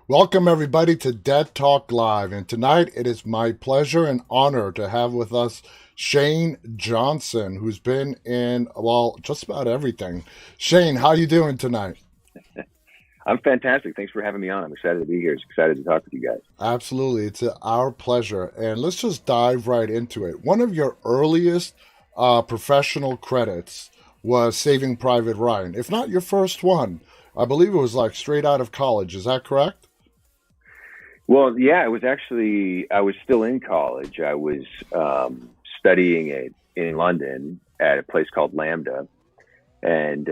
Welcome, everybody, to Dead Talk Live. And tonight it is my pleasure and honor to have with us Shane Johnson, who's been in, well, just about everything. Shane, how you doing tonight? I'm fantastic. Thanks for having me on. I'm excited to be here. Excited to talk with you guys. Absolutely. It's our pleasure. And let's just dive right into it. One of your earliest professional credits was Saving Private Ryan, if not your first one. I believe it was like straight out of college. Is that correct? Well, yeah, it was actually, I was still in college. I was studying it in London at a place called Lambda. And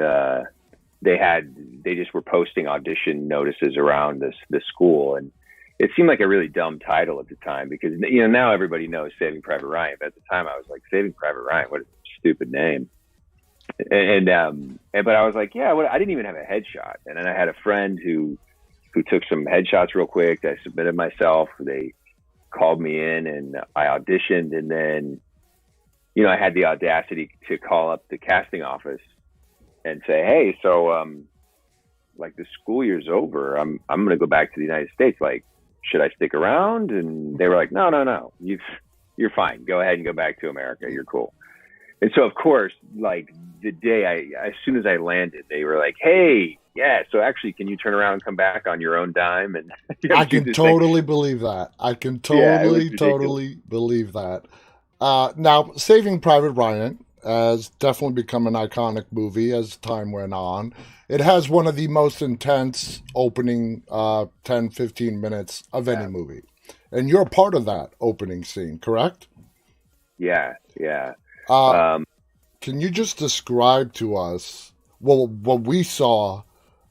they just were posting audition notices around this school. And it seemed like a really dumb title at the time because, now everybody knows Saving Private Ryan. But at the time I was like, Saving Private Ryan, what a stupid name. But I was like, yeah, I didn't even have a headshot. And then I had a friend who took some headshots real quick. I submitted myself. They called me in and I auditioned. And then, I had the audacity to call up the casting office and say, hey, so, like the school year's over. I'm going to go back to the United States. Like, should I stick around? And they were like, no. You're fine. Go ahead and go back to America. You're cool. And so, of course, like the day as soon as I landed, they were like, hey, yeah, so actually, can you turn around and come back on your own dime and I do can this thing? totally believe that. I can Yeah, it was totally, ridiculous. totally believe that. Now, Saving Private Ryan has definitely become an iconic movie as time went on. It has one of the most intense opening 10, 15 minutes of any Yeah, movie. And you're a part of that opening scene, correct? yeah, yeah. Uh, Um, can you just describe to us, well, what we saw?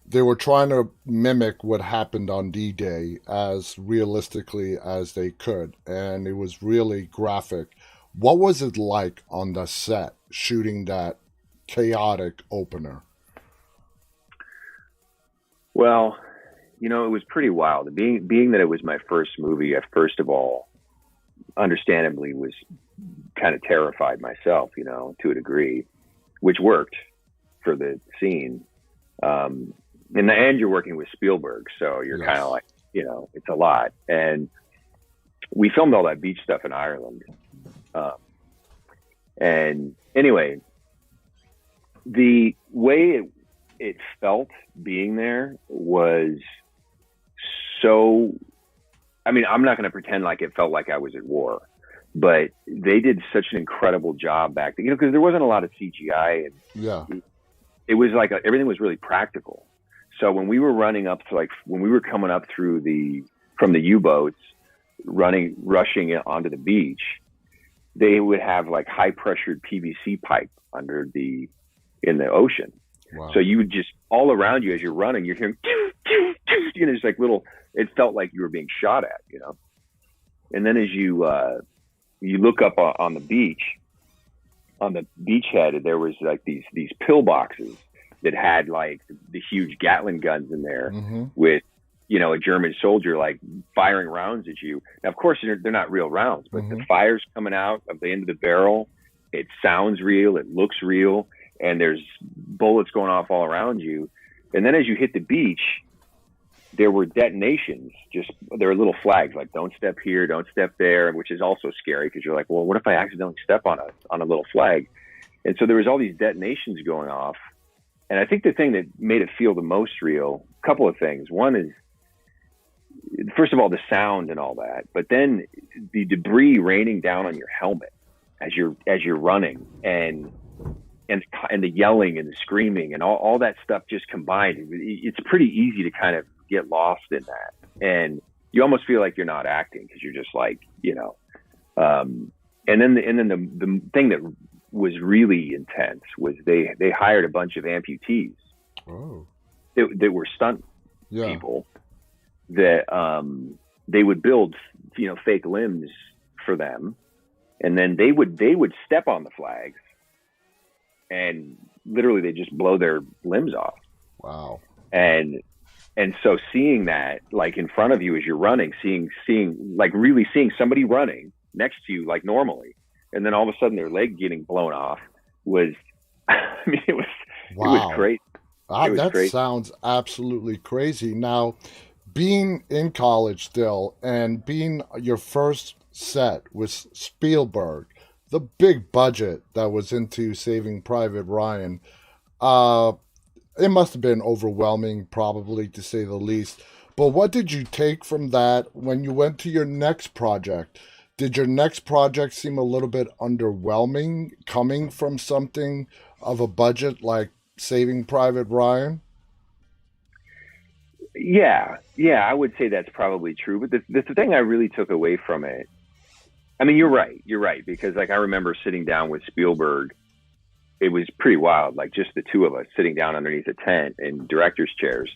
They were trying to mimic what happened on D-Day as realistically as they could, and it was really graphic. What was it like on the set shooting that chaotic opener? well, it was pretty wild. Being that it was my first movie, I first of all, understandably, was kind of terrified myself, to a degree, which worked for the scene. In the end, you're working with Spielberg, so you're kind of Yes. like, it's a lot. And we filmed all that beach stuff in Ireland. Um, and anyway, the way it felt being there was so. I mean, I'm not going to pretend like it felt like I was at war, but they did such an incredible job back then, because there wasn't a lot of CGI, Yeah. and it was like everything was really practical. So when we were running up to, like, when we were coming up through from the U-boats, rushing it onto the beach, they would have like high pressured PVC pipe in the ocean. So Wow. you would just, all around you as you're running, you're hearing, just like little, it felt like you were being shot at. And then as you look up on the beach, on the beachhead, there was like these pillboxes that had like the huge Gatling guns in there Mm-hmm. with, a German soldier like firing rounds at you. Now, of course, they're not real rounds, but the Mm-hmm. fire's coming out of the end of the barrel. It sounds real. It looks real. And there's bullets going off all around you. And then as you hit the beach, there were detonations. There were little flags like "Don't step here, don't step there," which is also scary because you're like, well, what if I accidentally step on a little flag? And so there was all these detonations going off. And I think the thing that made it feel the most real, a couple of things. One is, first of all, the sound and all that, but then the debris raining down on your helmet as you're running, and the yelling and the screaming and all that stuff just combined. It's pretty easy to kind of get lost in that, and you almost feel like you're not acting because you're just like, and then the thing that was really intense was they hired a bunch of amputees Oh. that were stunt Yeah. people that they would build, fake limbs for them, and then they would step on the flags and literally they just blow their limbs off. Wow. And so seeing that, like, in front of you as you're running, seeing like really seeing somebody running next to you like normally, and then all of a sudden their leg getting blown off was, I mean, it was Wow. great. It was That great. sounds absolutely crazy. Now, being in college still and being your first set with Spielberg, the big budget that was into Saving Private Ryan, uh, it must have been overwhelming, probably to say the least. But what did you take from that when you went to your next project? Did your next project seem a little bit underwhelming coming from something of a budget like Saving Private Ryan? Yeah, I would say that's probably true. But the thing I really took away from it, I mean, you're right, because like I remember sitting down with Spielberg. It was pretty wild, like just the two of us sitting down underneath a tent in director's chairs,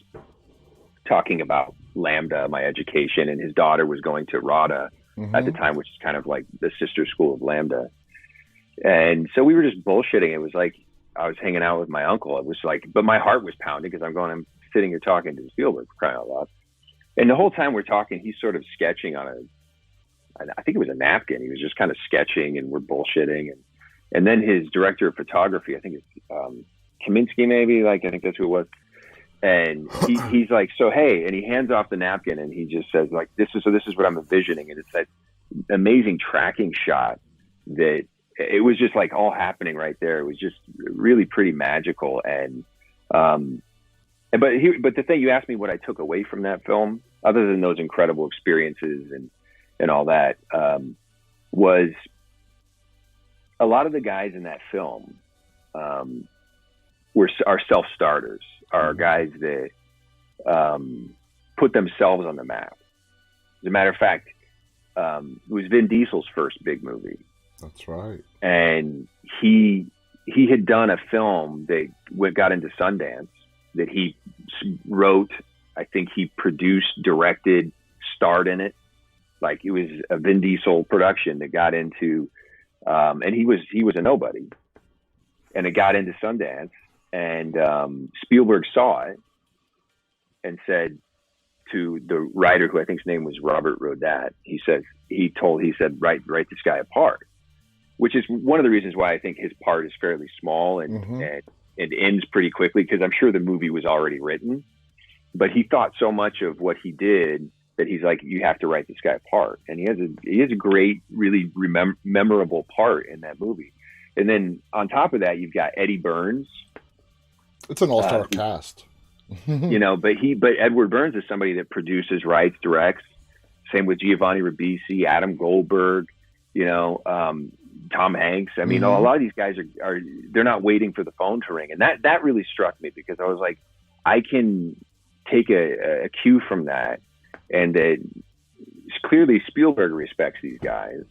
talking about Lambda, my education, and his daughter was going to RADA at the time, which is kind of like the sister school of Lambda. And so we were just bullshitting. It was like I was hanging out with my uncle. It was like, but my heart was pounding because I'm sitting here talking to Spielberg, for crying out loud. And the whole time we're talking, he's sort of sketching on I think it was a napkin. He was just kind of sketching, and we're bullshitting. And then his director of photography, I think it's Kaminsky, maybe, like I think that's who it was. And he's like, so hey, and he hands off the napkin, and he just says like, this is what I'm envisioning, and it's that amazing tracking shot that it was just like all happening right there. It was just really pretty magical. And but the thing, you asked me what I took away from that film, other than those incredible experiences and all that, was a lot of the guys in that film are self-starters, are guys that put themselves on the map. As a matter of fact, it was Vin Diesel's first big movie. That's right. And he had done a film that got into Sundance, that he wrote, I think he produced, directed, starred in it. Like it was a Vin Diesel production that got into, and he was a nobody, and it got into Sundance, and Spielberg saw it and said to the writer, who I think his name was Robert Rodat, he said, write this guy a part, which is one of the reasons why I think his part is fairly small and ends pretty quickly, because I'm sure the movie was already written, but he thought so much of what he did that he's like, you have to write this guy a part. And he has a great, really memorable part in that movie. And then on top of that, you've got Eddie Burns. It's an all-star cast. But Edward Burns is somebody that produces, writes, directs. Same with Giovanni Ribisi, Adam Goldberg, Tom Hanks. I mean, a lot of these guys are they're not waiting for the phone to ring. And that really struck me, because I was like, I can take a cue from that. And that clearly Spielberg respects these guys,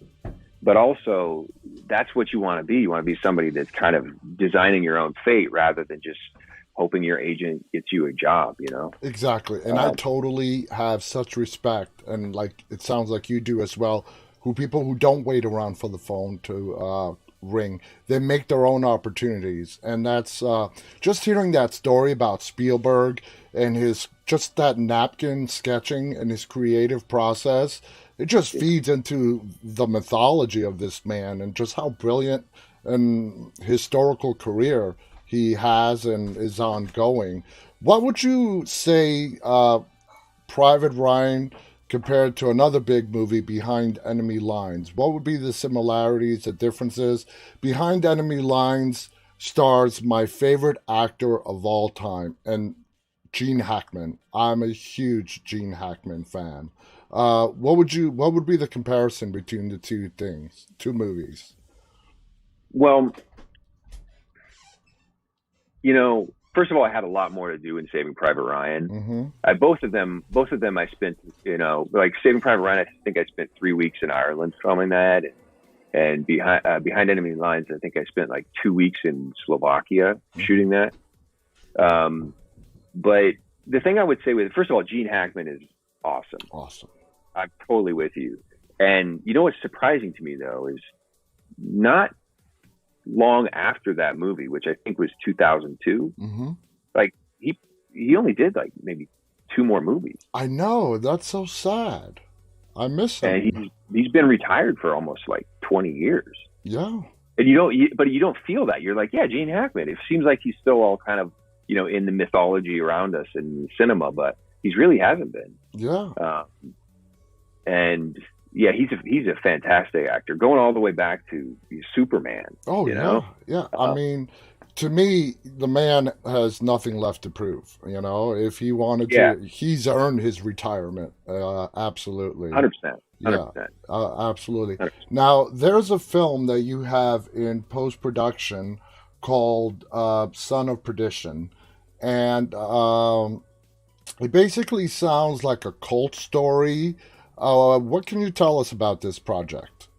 but also that's what you want to be. You want to be somebody that's kind of designing your own fate rather than just hoping your agent gets you a job, Exactly. And I totally have such respect, and like it sounds like you do as well, people who don't wait around for the phone to ring. They make their own opportunities. And that's just hearing that story about Spielberg and just that napkin sketching and his creative process, it just feeds into the mythology of this man and just how brilliant and historical career he has and is ongoing. What would you say Private Ryan compared to another big movie, Behind Enemy Lines? What would be the similarities, the differences? Behind Enemy Lines stars my favorite actor of all time, and Gene Hackman. I'm a huge Gene Hackman fan. What would be the comparison between the two movies? Well, first of all, I had a lot more to do in Saving Private Ryan. Both of them I spent, like Saving Private Ryan, I think I spent 3 weeks in Ireland filming that. And Behind Enemy Lines, I think I spent like 2 weeks in Slovakia shooting that. But the thing I would say first of all, Gene Hackman is awesome. Awesome. I'm totally with you. And what's surprising to me, though, is not long after that movie, which I think was 2002, like he only did like maybe 2 more movies. I know, that's so sad. I miss him. And he's been retired for almost like 20 years. Yeah. And but you don't feel that. You're like, yeah, Gene Hackman. It seems like he's still all kind of in the mythology around us in cinema, but he's really hasn't been. Yeah. And yeah, he's a fantastic actor, going all the way back to Superman. Oh, You yeah. know, Yeah. I mean, to me, the man has nothing left to prove. You know, if he wanted yeah, to, he's earned his retirement. Absolutely. 100%, Yeah, 100%. absolutely. Now, there's a film that you have in post production called Son of Perdition. And it basically sounds like a cult story. What can you tell us about this project?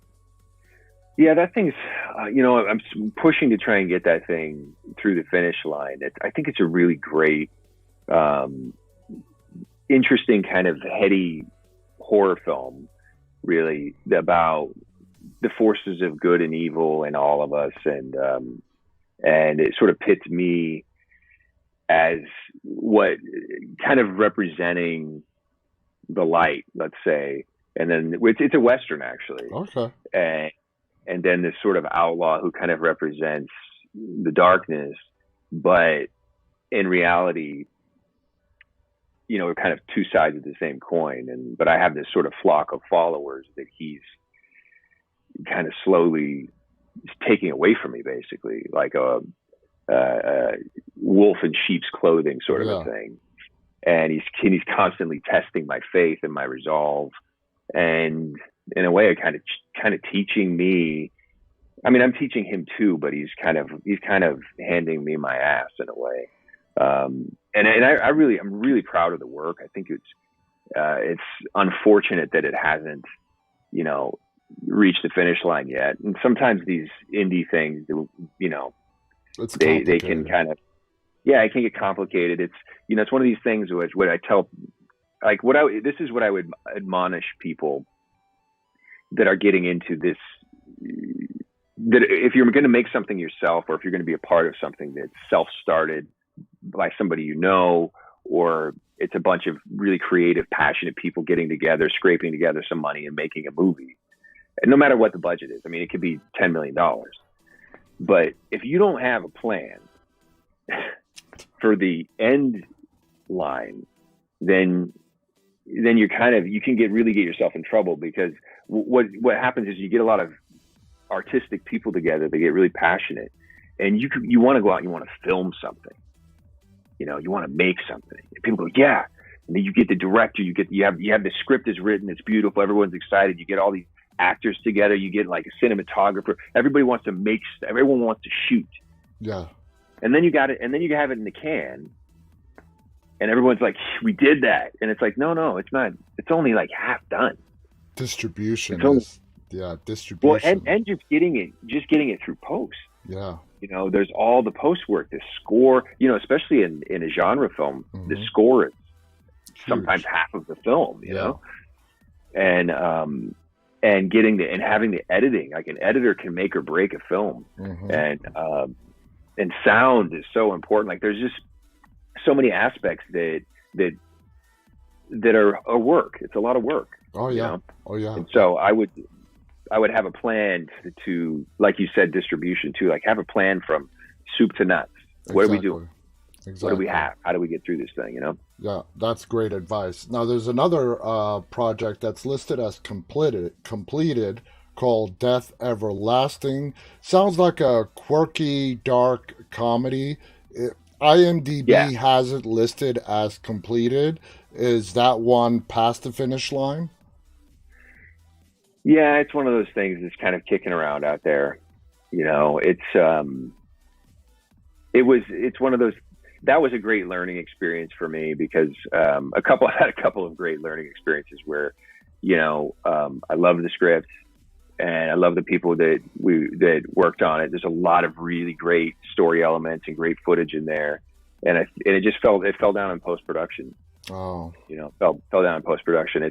Yeah, that thing's, I'm pushing to try and get that thing through the finish line. I think it's a really great, interesting kind of heady horror film, really, about the forces of good and evil in all of us. And it sort of pits me as what kind of representing the light, let's say. And then it's a Western, actually. Okay. And then this sort of outlaw who kind of represents the darkness, but in reality, we're kind of two sides of the same coin. But I have this sort of flock of followers that he's kind of slowly taking away from me, basically, like a wolf in sheep's clothing sort of a thing. And he's constantly testing my faith and my resolve, and in a way, kind of teaching me. I mean, I'm teaching him too, but he's kind of handing me my ass in a way. And I'm really proud of the work. I think it's unfortunate that it hasn't, reached the finish line yet. And sometimes these indie things, they can kind of, it can get complicated. It's one of these things which what I tell, like this is what I would admonish people that are getting into this, that if you're going to make something yourself, or if you're going to be a part of something that's self-started by somebody, or it's a bunch of really creative, passionate people getting together, scraping together some money and making a movie. And no matter what the budget is, I mean, it could be $10 million. But if you don't have a plan for the end line, then you're you can really get yourself in trouble, because what happens is you get a lot of artistic people together. They get really passionate, and you want to go out and you want to film something. You want to make something. And people go, yeah. And then you get the director. You have the script is written. It's beautiful. Everyone's excited. You get all these actors together. You get like a cinematographer. Everybody wants to make. Everyone wants to shoot. Yeah. And then you got it. And then you have it in the can. And everyone's like, we did that. And it's like, no, it's not. It's only like half done. Distribution. Distribution. Well, and just getting it through post. Yeah. There's all the post work, the score, especially in a genre film, the score is sometimes half of the film, you know? And getting and having the editing, like an editor can make or break a film. And sound is so important. Like there's just so many aspects that are work. It's a lot of work. Oh yeah. Oh yeah. And so I would have a plan to, like you said, distribution too, like have a plan from soup to nuts. What are we doing? What do we have? How do we get through this thing, Yeah, that's great advice. Now there's another project that's listed as completed called Death Everlasting. Sounds like a quirky, dark comedy. IMDb has it listed as completed. Is that one past the finish line? Yeah, it's one of those things that's kind of kicking around out there. It's one of those. That was a great learning experience for me, because I had a couple of great learning experiences where, I love the script and I love the people that worked on it. There's a lot of really great story elements and great footage in there, and it just fell down in post production. Oh, fell down in post production.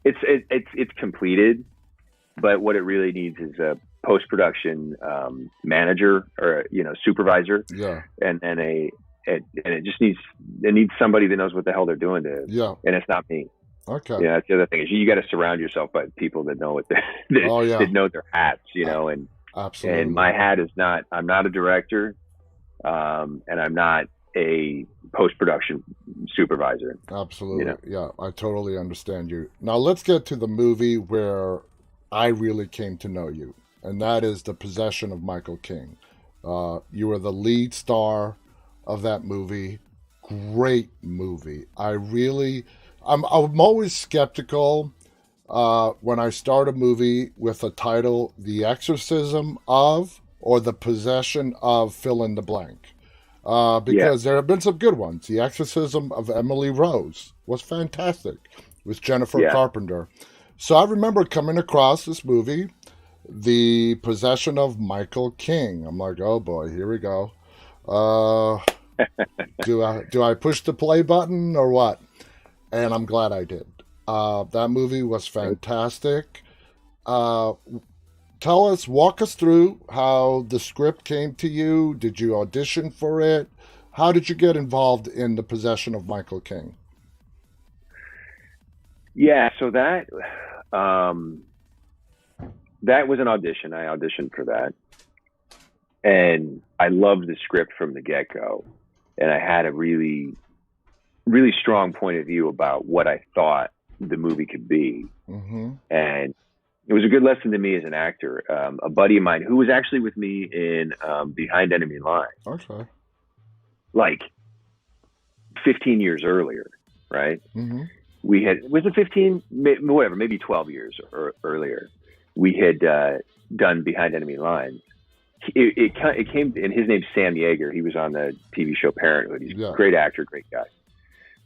It's completed, but what it really needs is a post-production manager or supervisor. Yeah. And it just needs somebody that knows what the hell they're doing and it's not me. Okay. Yeah, that's the other thing, is you got to surround yourself by people that know what that know their hats, and absolutely. And my hat is not. I'm not a director, and I'm not a post-production supervisor. Absolutely. You know? Yeah, I totally understand you. Now let's get to the movie where I really came to know you, and that is The Possession of Michael King. You were the lead star of that movie. Great movie. I'm always skeptical when I start a movie with a title, The Exorcism of, or The Possession of fill in the blank. Because there have been some good ones. The Exorcism of Emily Rose was fantastic with Jennifer Carpenter. So I remember coming across this movie, The Possession of Michael King. I'm like, oh boy, here we go. Do I push the play button or what? And I'm glad I did. That movie was fantastic. Walk us through how the script came to you. Did you audition for it? How did you get involved in The Possession of Michael King? Yeah, so that was an audition. I auditioned for that. And I loved the script from the get-go. And I had a really, really strong point of view about what I thought the movie could be. Mm-hmm. And it was a good lesson to me as an actor. A buddy of mine who was actually with me in Behind Enemy Lines. Okay. Like 15 years earlier, right? Mm-hmm. Was it 15? Whatever, maybe 12 years earlier. We had done Behind Enemy Lines. It came, and his name's Sam Yeager. He was on the TV show Parenthood. He's a great actor, great guy.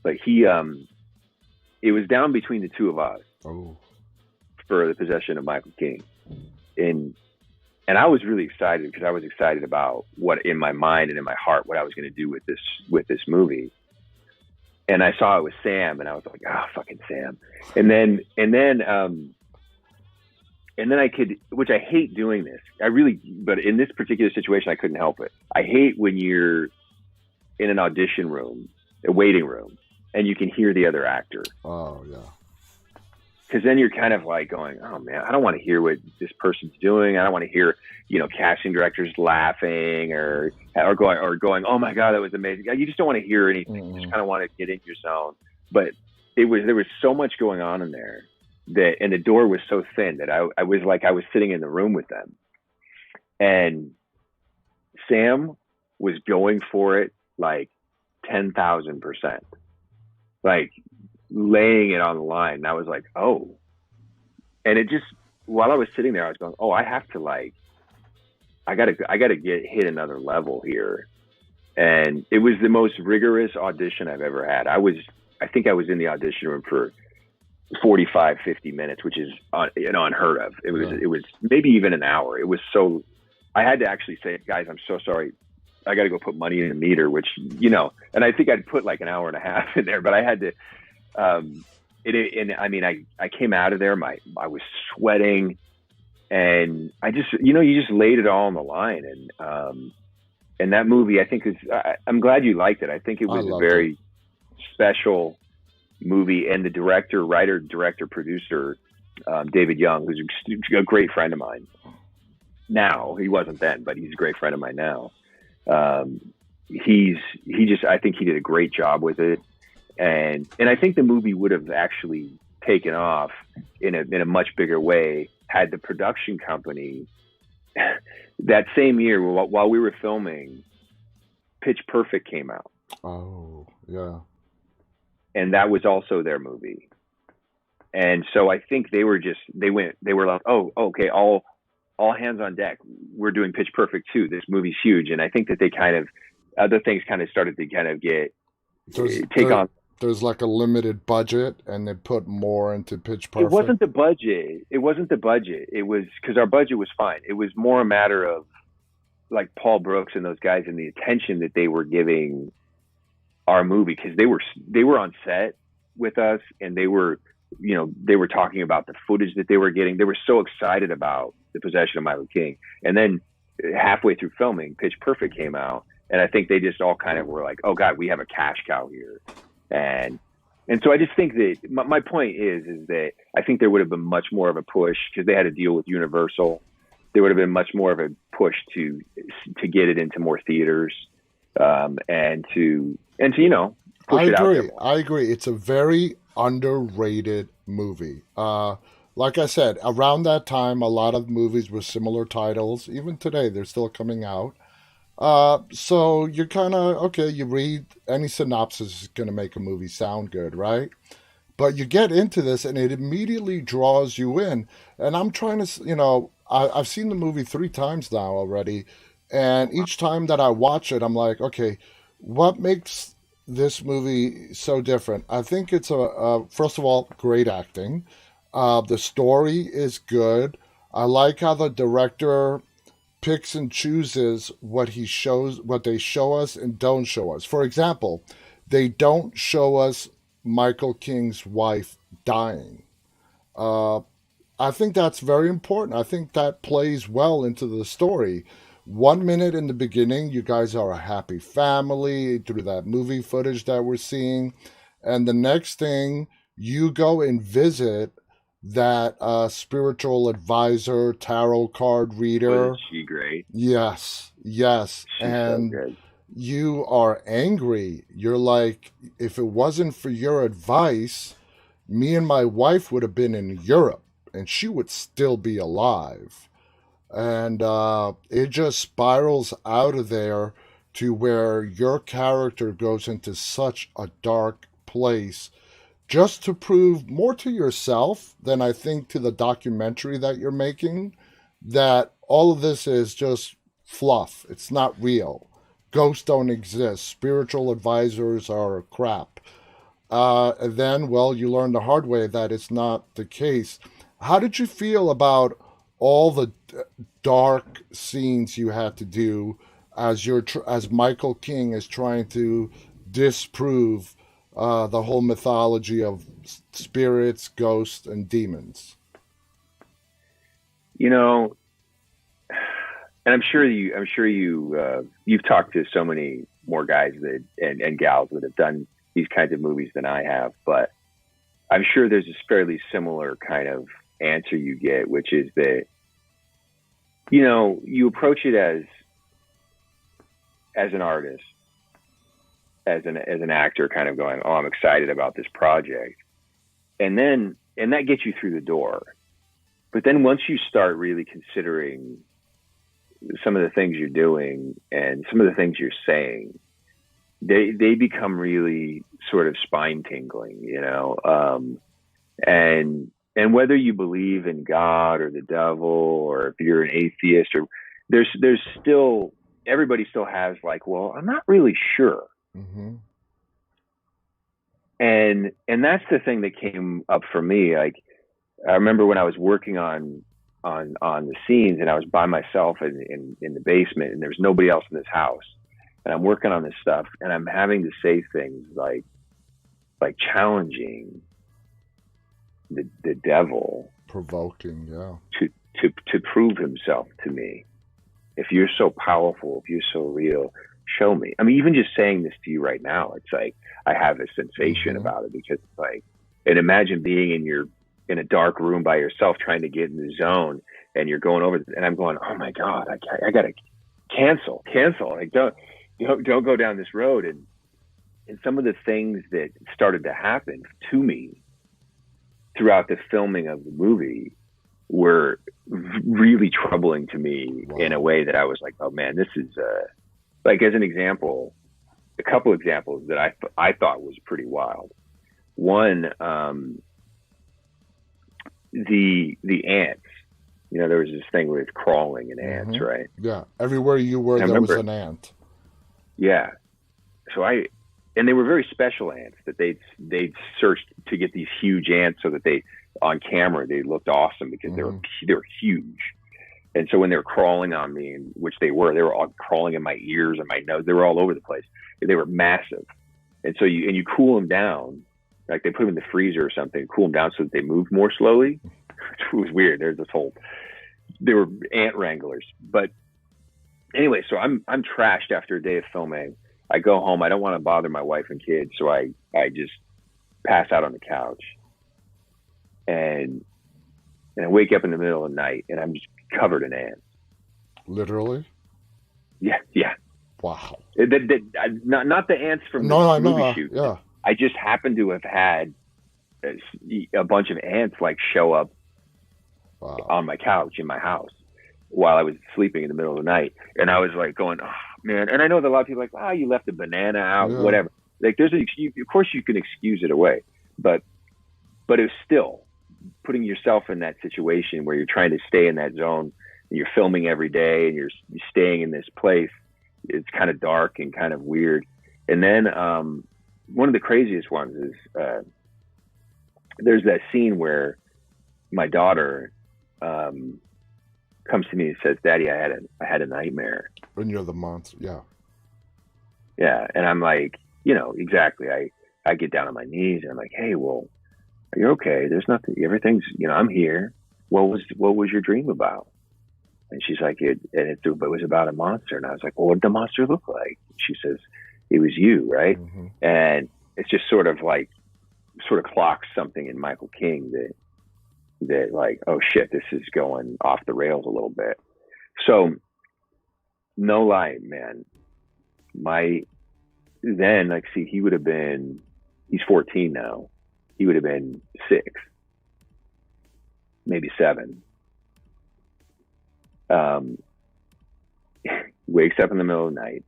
But it was down between the two of us for The Possession of Michael King. And I was really excited because I was excited about what in my mind and in my heart, what I was going to do with this movie. And I saw it was Sam and I was like, fucking Sam. And then I could, which I hate doing this. But in this particular situation, I couldn't help it. I hate when you're in an audition room, a waiting room, and you can hear the other actor. Oh, yeah. Because then you're kind of like going, oh, man, I don't want to hear what this person's doing. I don't want to hear, casting directors laughing or going, oh, my God, that was amazing. You just don't want to hear anything. Mm-hmm. You just kind of want to get in your zone. But there was so much going on in there. And the door was so thin that I was like I was sitting in the room with them, and Sam was going for it like 10,000%, like laying it on the line. And I was like, oh, and it just while I was sitting there, I was going, oh, I have to I gotta hit another level here, and it was the most rigorous audition I've ever had. I think I was in the audition room for 45, 50 minutes, which is unheard of. It was maybe even an hour. It was so, I had to actually say, guys, I'm so sorry. I got to go put money in the meter, which, and I think I'd put like an hour and a half in there, but I had to, I came out of there, I was sweating and I just, you just laid it all on the line. And that movie, I think I'm glad you liked it. I think it was a very special movie, and the writer, director, producer, David Young, who's a great friend of mine. Now, he wasn't then, but he's a great friend of mine now. I think he did a great job with it, and I think the movie would have actually taken off in a much bigger way had the production company that same year while we were filming, Pitch Perfect came out. Oh, yeah. And that was also their movie. And so I think they were like, oh, okay, all hands on deck. We're doing Pitch Perfect too. This movie's huge. And I think that they other things started to get, take on. There's like a limited budget and they put more into Pitch Perfect. It wasn't the budget. It was because our budget was fine. It was more a matter of like Paul Brooks and those guys and the attention that they were giving our movie, because they were on set with us and they were talking about the footage that they were getting. They were so excited about The Possession of Michael King. And then halfway through filming, Pitch Perfect came out, and I think they just all kind of were like, oh God, we have a cash cow here. And so I just think that my point is that I think there would have been much more of a push, because they had to deal with Universal. There would have been much more of a push to get it into more theaters. and to push I it out there agree. more. I agree. It's a very underrated movie. Like I said, around that time, a lot of movies with similar titles, even today, they're still coming out. So you're kind of, okay, you read any synopsis is going to make a movie sound good, right? But you get into this and it immediately draws you in. And I'm trying to, I've seen the movie 3 times now already. And each time that I watch it, I'm like, okay, what makes this movie so different? I think it's first of all, great acting. The story is good. I like how the director picks and chooses what they show us and don't show us. For example, they don't show us Michael King's wife dying. Uh, I think that's very important. I think that plays well into the story. 1 minute in the beginning, you guys are a happy family through that movie footage that we're seeing. And the next thing, you go and visit that spiritual advisor, tarot card Wasn't reader. she great? Yes, yes. She's so And good. you are angry. You're like, if it wasn't for your advice, me and my wife would have been in Europe and she would still be alive. And it just spirals out of there to where your character goes into such a dark place just to prove more to yourself than I think to the documentary that you're making that all of this is just fluff. It's not real. Ghosts don't exist. Spiritual advisors are crap. And then, well, you learn the hard way that it's not the case. How did you feel about all the dark scenes you had to do as Michael King is trying to disprove the whole mythology of spirits, ghosts, and demons? You know, and you've talked to so many more guys that and gals that have done these kinds of movies than I have, but I'm sure there's a fairly similar kind of answer you get, which is that you approach it as an artist, as an actor, kind of going, oh, I'm excited about this project, and that gets you through the door. But then once you start really considering some of the things you're doing and some of the things you're saying, they become really sort of spine tingling, and whether you believe in God or the devil, or if you're an atheist, or there's still, everybody still has like, well, I'm not really sure. Mm-hmm. And that's the thing that came up for me. Like, I remember when I was working on the scenes and I was by myself in the basement and there's nobody else in this house, and I'm working on this stuff and I'm having to say things like challenging the devil, Provoking, yeah. to prove himself to me. If you're so powerful, if you're so real, show me. I mean, even just saying this to you right now, it's like I have a sensation Mm-hmm. about it, because it's like, and imagine being in a dark room by yourself trying to get in the zone, and you're going over, and I'm going, oh my God, I gotta cancel. Like, don't go down this road. And some of the things that started to happen to me throughout the filming of the movie were really troubling to me. Wow. In a way that I was like, oh man, this is like, as an example, a couple examples that I thought was pretty wild. One, the ants. There was this thing with crawling and ants, Mm-hmm. right? Yeah. Everywhere you were, And I there was remember, an ant. yeah. So and they were very special ants that they'd searched to get these huge ants so that on camera they looked awesome, because Mm-hmm. they were huge. And so when they were crawling on me, which they were all crawling in my ears and my nose, they were all over the place. They were massive. And so you cool them down, like they put them in the freezer or something, cool them down so that they moved more slowly. It was weird. They were ant wranglers. But anyway, so I'm trashed after a day of filming. I go home. I don't want to bother my wife and kids, so I just pass out on the couch, and I wake up in the middle of the night and I'm just covered in ants. Literally? Yeah. Wow. Not the ants from No, the I movie know. shoot. Yeah. I just happened to have had a bunch of ants like show up Wow. on my couch in my house while I was sleeping in the middle of the night, and I was like going, oh man. And I know that a lot of people are like, oh, you left a banana out, Yeah. whatever. Like there's of course you can excuse it away, but it's still putting yourself in that situation where you're trying to stay in that zone and you're filming every day and you're staying in this place. It's kind of dark and kind of weird. And then one of the craziest ones is there's that scene where my daughter comes to me and says, "Daddy, I had a nightmare." When you're the monster. Yeah. Yeah. And I'm like, exactly. I get down on my knees and I'm like, hey, well, you're okay. There's nothing, everything's, I'm here. What was your dream about? And she's like, it was about a monster. And I was like, well, what did the monster look like? She says, it was you, right? Mm-hmm. And it's just sort of clocks something in Michael King that like, oh shit, this is going off the rails a little bit. So no lie, man, he would have been, he's 14 now. He would have been 6, maybe 7. Wakes up in the middle of the night,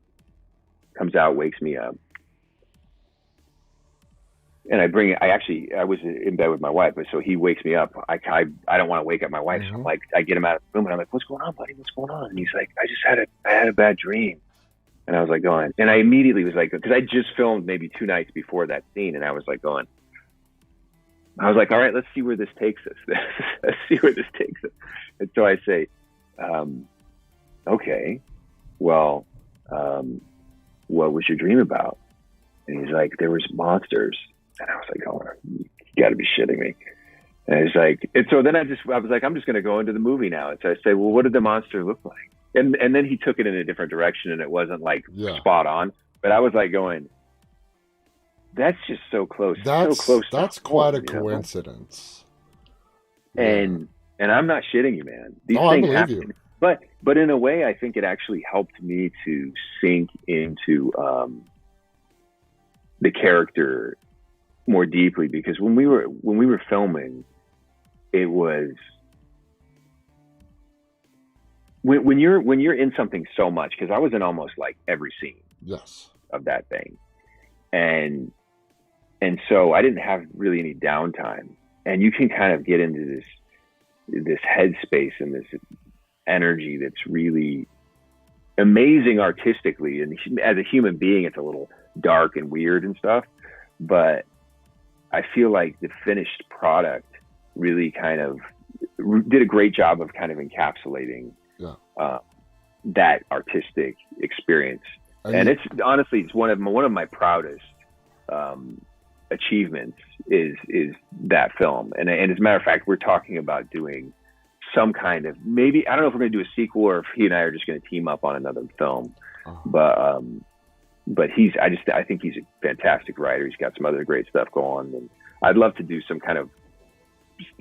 comes out, wakes me up. And I was in bed with my wife, but so he wakes me up. I don't want to wake up my wife. Mm-hmm. So I'm like, I get him out of the room and I'm like, what's going on, buddy? What's going on? And he's like, I had a bad dream. And I was like going, and I immediately was like, because I just filmed maybe 2 nights before that scene. And I was like, all right, let's see where this takes us. Let's see where this takes us. And so I say, okay, well, what was your dream about? And he's like, there was monsters. And I was like, oh, you got to be shitting me. And he's like, and so then I was like, I'm just going to go into the movie now. And so I say, well, what did the monster look like? And then he took it in a different direction and it wasn't like spot on. But I was like going, that's just so close. That's quite a coincidence. And I'm not shitting you, man. These things happen. But in a way, I think it actually helped me to sink into the character more deeply, because when we were filming, it was when you're in something so much, because I was in almost like every scene of that thing, and so I didn't have really any downtime, and you can kind of get into this headspace and this energy that's really amazing artistically, and as a human being it's a little dark and weird and stuff, but I feel like the finished product really kind of did a great job of kind of encapsulating that artistic experience. And it's honestly, it's one of my proudest achievements is that film. And as a matter of fact, we're talking about doing some kind of, maybe, I don't know if we're going to do a sequel or if he and I are just going to team up on another film. But I think he's a fantastic writer. He's got some other great stuff going, and I'd love to do some kind of,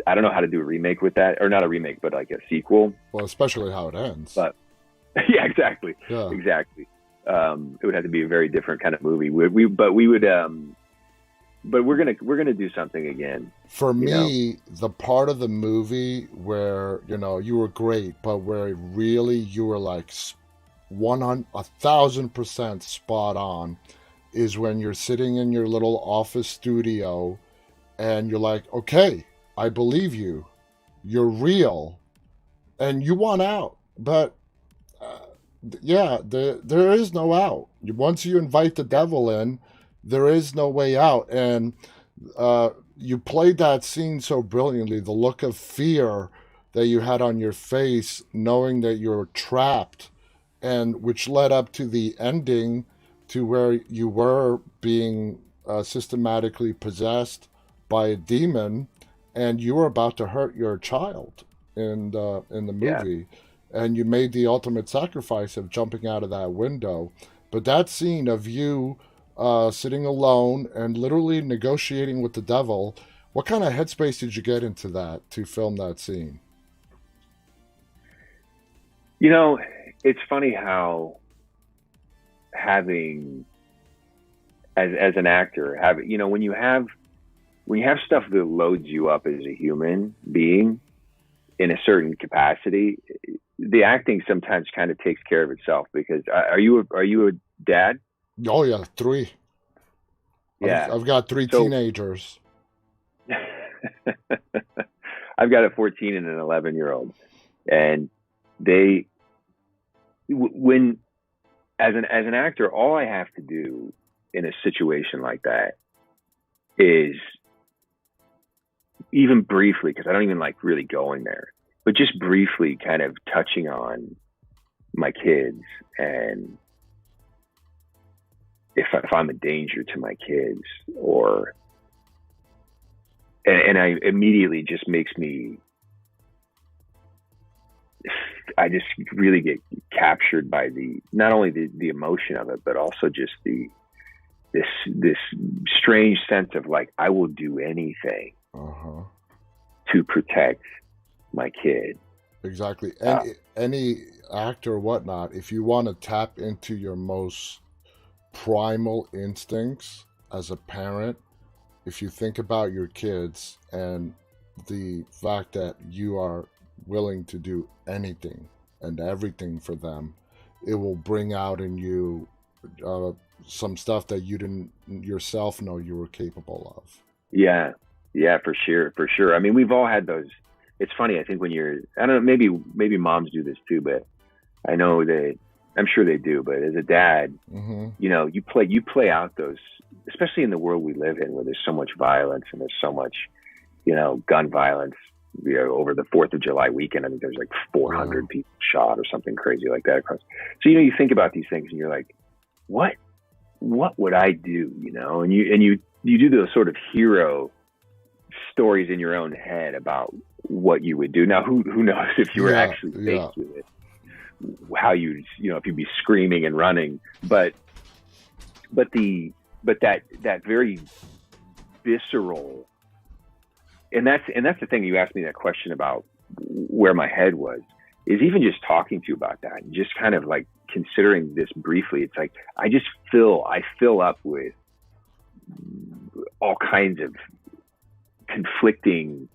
I don't know how to do a remake with that, or not a remake, but like a sequel. Well, especially how it ends. But yeah, exactly. Yeah. Exactly. It would have to be a very different kind of movie. But we're gonna do something again. For me, the part of the movie where you were great, but where really you were like 1,000% spot on, is when you're sitting in your little office studio, and you're like, okay, I believe you, you're real, and you want out, but there is no out. Once you invite the devil in, there is no way out. And you played that scene so brilliantly, the look of fear that you had on your face, knowing that you're trapped, and which led up to the ending, to where you were being systematically possessed by a demon, and you were about to hurt your child in the movie. And you made the ultimate sacrifice of jumping out of that window. But that scene of you sitting alone and literally negotiating with the devil, what kind of headspace did you get into that to film that scene? It's funny how having, as an actor, when you have stuff that loads you up as a human being in a certain capacity, the acting sometimes kind of takes care of itself. Because are you a dad? Oh yeah, 3. Yeah, I've got 3 teenagers. I've got a 14 and an 11-year-old, and when as an actor, all I have to do in a situation like that is, even briefly, because I don't even like really going there, but just briefly kind of touching on my kids, and if I'm a danger to my kids, and I immediately just makes me, I just really get captured by not only the emotion of it, but also just this strange sense of like, I will do anything to protect my kid. Exactly. Any actor or whatnot, if you want to tap into your most primal instincts as a parent, if you think about your kids and the fact that you are willing to do anything and everything for them, it will bring out in you some stuff that you didn't yourself know you were capable of. Yeah, for sure. I mean, we've all had those. It's funny. I think when I don't know, maybe moms do this too, but I know that, I'm sure they do. But as a dad, you play out those, especially in the world we live in, where there's so much violence and there's so much, gun violence. Over the 4th of July weekend, I think there's like 400 people shot or something crazy like that across. So you think about these things and you're like, what would I do? And you do those sort of hero stories in your own head about what you would do. Now, who knows if you were actually faced with it, how if you'd be screaming and running, but that very visceral. And that's the thing. You asked me that question about where my head was, is even just talking to you about that and just kind of like considering this briefly. It's like, I fill up with all kinds of conflicting,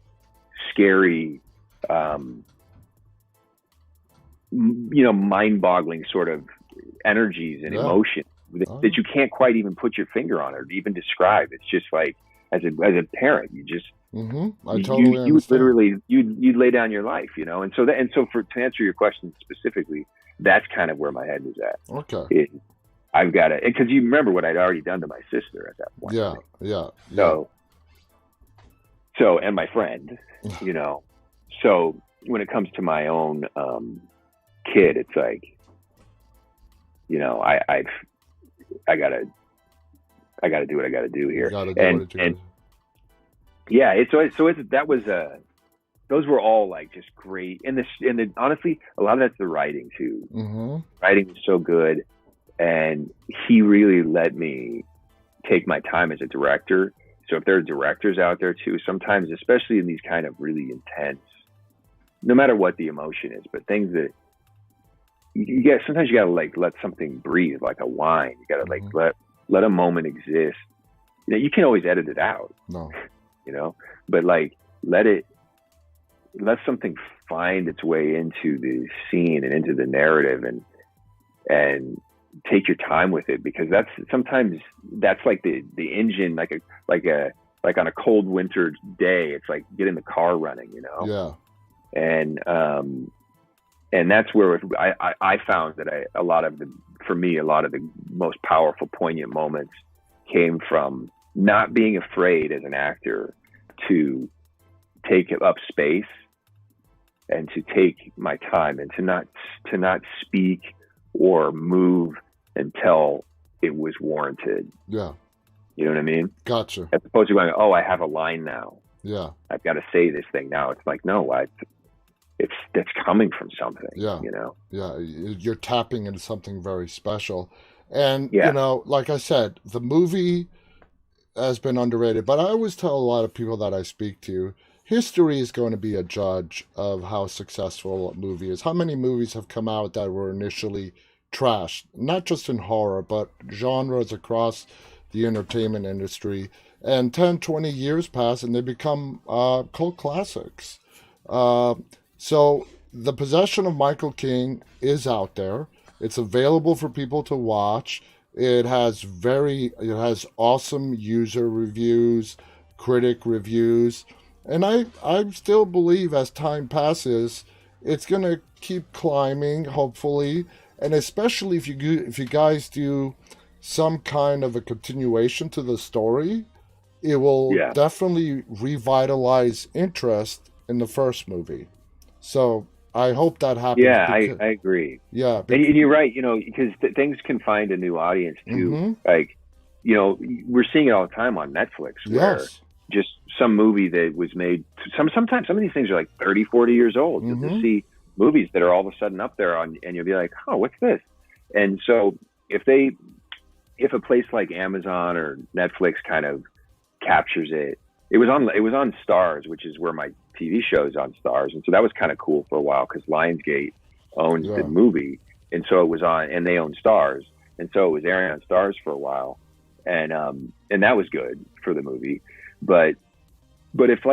scary, mind-boggling sort of energies and emotions that you can't quite even put your finger on or even describe. It's just like, as a parent, you just, I totally you would literally, you'd lay down your life, and so to answer your question specifically, that's kind of where my head was at. Okay. I've got to, because you remember what I'd already done to my sister at that point. Yeah. So, and my friend, so when it comes to my own kid, it's like, I gotta do what I gotta do here. Those were all like just great. And honestly, a lot of that's the writing too. Writing was so good, and he really let me take my time as a director. So if there are directors out there too, sometimes, especially in these kind of really intense, no matter what the emotion is, but things that sometimes you gotta like let something breathe, like a wine. You gotta like let a moment exist. You can't always edit it out. No. But like let something find its way into the scene and into the narrative, and take your time with it, because that's like the engine, like on a cold winter day, it's like getting the car running, Yeah. And that's where I found that a lot of the most powerful, poignant moments came from not being afraid as an actor to take up space and to take my time and to not speak or move until it was warranted. Yeah. You know what I mean? Gotcha. As opposed to going, oh, I have a line now. Yeah. I've got to say this thing now. It's like, no, that's coming from something. Yeah. Yeah. You're tapping into something very special. And, like I said, the movie has been underrated, but I always tell a lot of people that I speak to, history is going to be a judge of how successful a movie is. How many movies have come out that were initially trashed, not just in horror, but genres across the entertainment industry. And 10, 20 years pass and they become cult classics. Uh, so the possession of Michael King is out there. It's available for people to watch. It has awesome user reviews, critic reviews, and I still believe as time passes, it's gonna keep climbing, hopefully, and especially if you guys do some kind of a continuation to the story, it will Yeah. definitely revitalize interest in the first movie. So I hope that happens Yeah, because I agree. yeah, And you're right, because things can find a new audience too. mm-hmm. Like, we're seeing it all the time on Netflix where Yes. just some movie that was made, sometimes some of these things are like 30, 40 years old. You'll just Mm-hmm. see movies that are all of a sudden up there and you'll be like, oh, what's this? And so if a place like Amazon or Netflix kind of captures it, it was on Stars, which is where my TV show is on Stars, and so that was kind of cool for a while because Lionsgate owns the Yeah. movie, and so it was on, and they own Stars, and so it was airing on Stars for a while, and that was good for the movie, but if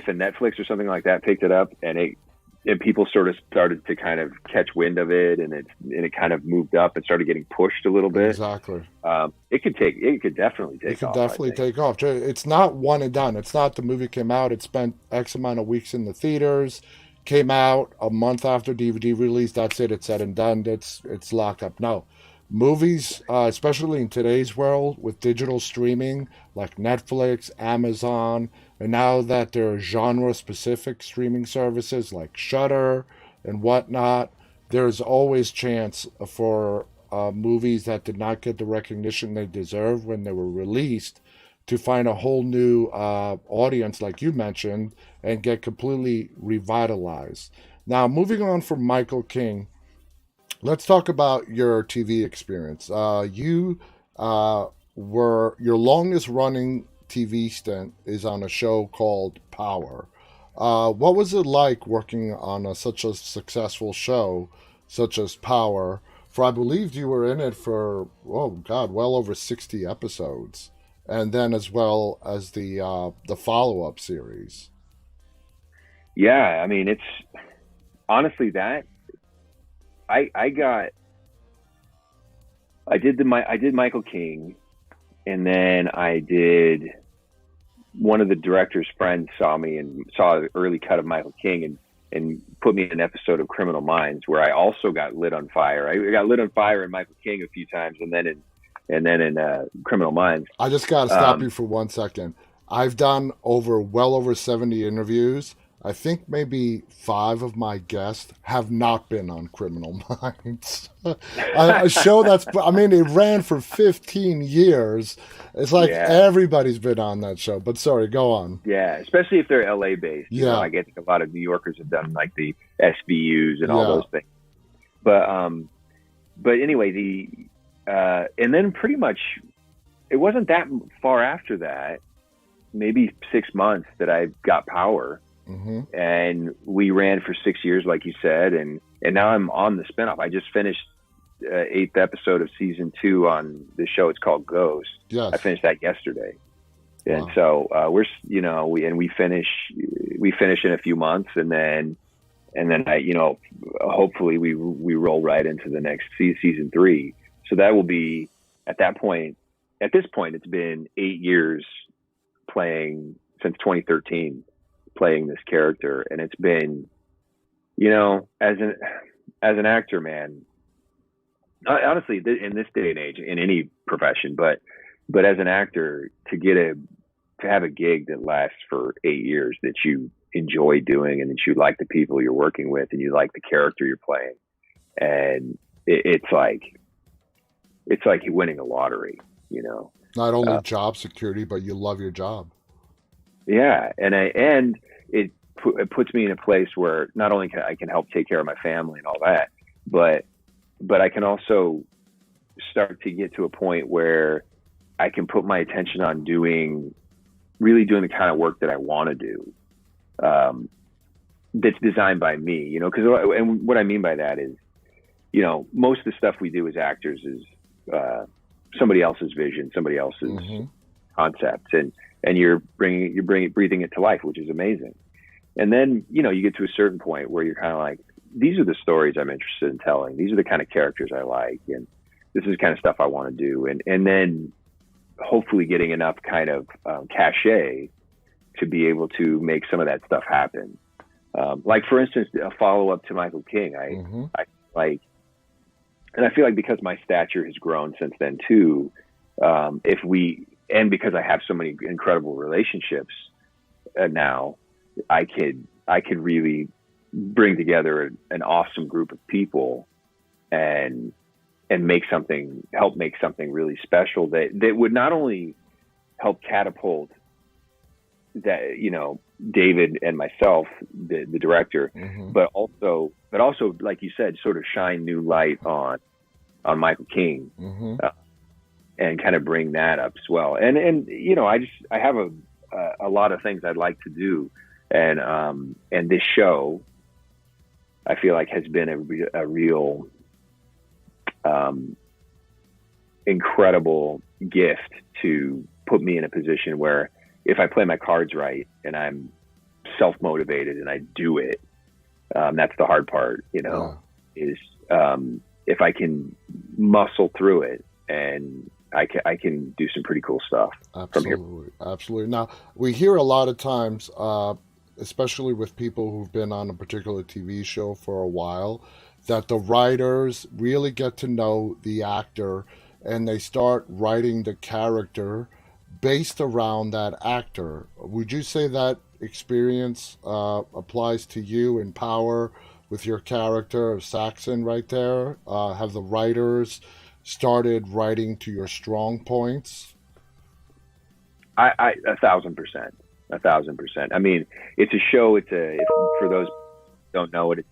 a Netflix or something like that picked it up and people sort of started to kind of catch wind of it, and it kind of moved up and started getting pushed a little bit. Exactly. It could definitely take It could off. definitely take off. It's not one and done. It's not the movie came out, it spent X amount of weeks in the theaters, came out a month after DVD release, that's it, it's said and done, it's locked up. No. Movies, especially in today's world with digital streaming like Netflix, Amazon, and now that there are genre specific streaming services like Shudder and whatnot, there's always chance for movies that did not get the recognition they deserve when they were released to find a whole new audience, like you mentioned, and get completely revitalized. Now, moving on from Michael King, let's talk about your TV experience. You were your longest running TV stint is on a show called Power. What was it like working on such a successful show such as Power? For I believe you were in it for oh god, well over 60 episodes, and then as well as the follow up series. Yeah, I mean, it's honestly that I got I did Michael King, and then I did one of the director's friends saw me and saw an early cut of Michael King and put me in an episode of Criminal Minds where I also got lit on fire. I got lit on fire in Michael King a few times, and then in Criminal Minds. I just got to stop you for 1 second. I've done well over 70 interviews. I think maybe 5 of my guests have not been on Criminal Minds. A show it ran for 15 years. It's like everybody's been on that show. But sorry, go on. Yeah, especially if they're LA based. Yeah. I get a lot of New Yorkers have done like the SVUs and all those things. But anyway, and then pretty much it wasn't that far after that, maybe 6 months, that I got Power. Mm-hmm. And we ran for 6 years, like you said, and now I'm on the spinoff. I just finished 8th episode of season 2 on the show. It's called Ghost. Yes. I finished that yesterday, and wow. so we finish in a few months, and then hopefully we roll right into the next season 3. So that will be at that point. At this point, it's been 8 years playing since 2013. Playing this character, and it's been, as an actor, man, honestly, in this day and age, in any profession, but as an actor, to have a gig that lasts for 8 years, that you enjoy doing, and that you like the people you're working with, and you like the character you're playing, and it's like you're winning a lottery, Not only job security, but you love your job. Yeah, and it puts me in a place where not only can I help take care of my family and all that, but I can also start to get to a point where I can put my attention on really doing the kind of work that I want to do, that's designed by me, because and what I mean by that is, most of the stuff we do as actors is somebody else's vision, somebody else's concepts, and you're breathing it to life, which is amazing. And then, you get to a certain point where you're kind of like, these are the stories I'm interested in telling. These are the kind of characters I like. And this is the kind of stuff I want to do. And then hopefully getting enough kind of cachet to be able to make some of that stuff happen. Like, for instance, a follow-up to Michael King. I like, and I feel like because my stature has grown since then too, and because I have so many incredible relationships now, I could really bring together an awesome group of people and help make something really special that would not only help catapult that, David and myself, the director, but also, like you said, sort of shine new light on Michael King, and kind of bring that up as well. And I have a lot of things I'd like to do. And this show, I feel like, has been a real incredible gift to put me in a position where if I play my cards right and I'm self-motivated and I do it, that's the hard part, is if I can muscle through it, and I can do some pretty cool stuff. Absolutely. Now, we hear a lot of times, especially with people who've been on a particular TV show for a while, that the writers really get to know the actor and they start writing the character based around that actor. Would you say that experience applies to you in Power with your character of Saxon right there? Have the writers started writing to your strong points? I 1,000%. I mean, it's a show. For those who don't know it,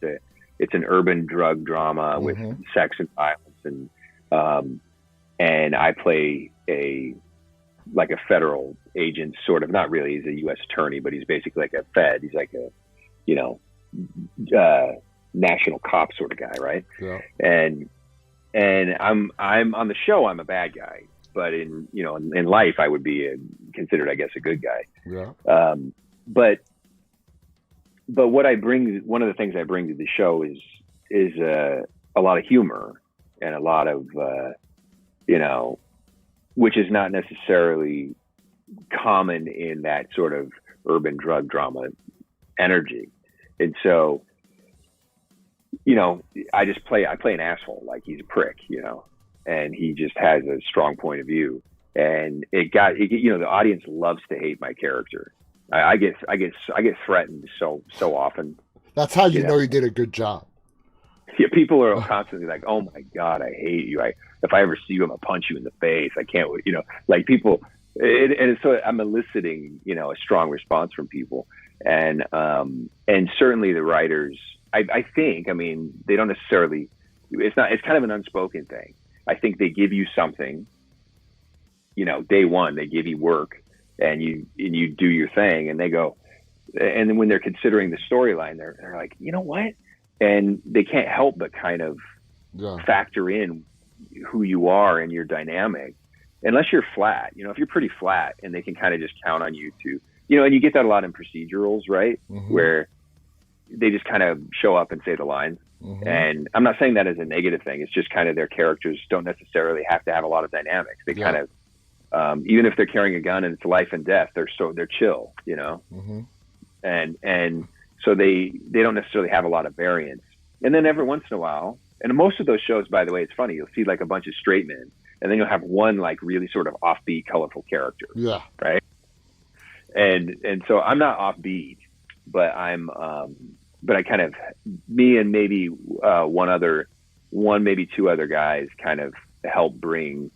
it's an urban drug drama with sex and violence, and I play a federal agent, sort of. Not really. He's a U.S. attorney, but he's basically like a Fed. He's like a national cop sort of guy, right? Yeah. And I'm on the show, I'm a bad guy, but in life I would be considered, I guess, a good guy. Yeah. But what I bring, one of the things I bring to the show is a lot of humor and a lot of which is not necessarily common in that sort of urban drug drama energy. And so, I play an asshole, like he's a prick, and he just has a strong point of view. And the audience loves to hate my character. I get threatened so often. That's how you know you did a good job. Yeah, people are constantly like, "Oh my God, I hate you. If I ever see you, I'm gonna punch you in the face. I can't, like people." And so I'm eliciting, a strong response from people, and certainly the writers. I think, they don't necessarily. It's kind of an unspoken thing. I think they give you something. Day one, they give you work, and you do your thing, and they go, and then when they're considering the storyline, they're like, you know what? And they can't help but kind of factor in who you are and your dynamic, unless you're flat. If you're pretty flat, and they can kind of just count on you to, and you get that a lot in procedurals, right? Where they just kind of show up and say the lines. And I'm not saying that as a negative thing. It's just kind of their characters don't necessarily have to have a lot of dynamics. They kind of, even if they're carrying a gun and it's life and death, they're chill, and so they don't necessarily have a lot of variance. And then every once in a while, and most of those shows, by the way, it's funny, you'll see like a bunch of straight men, and then you'll have one like really sort of offbeat, colorful character. Yeah. Right. And so I'm not offbeat, but but I kind of, me and maybe maybe two other guys kind of help bring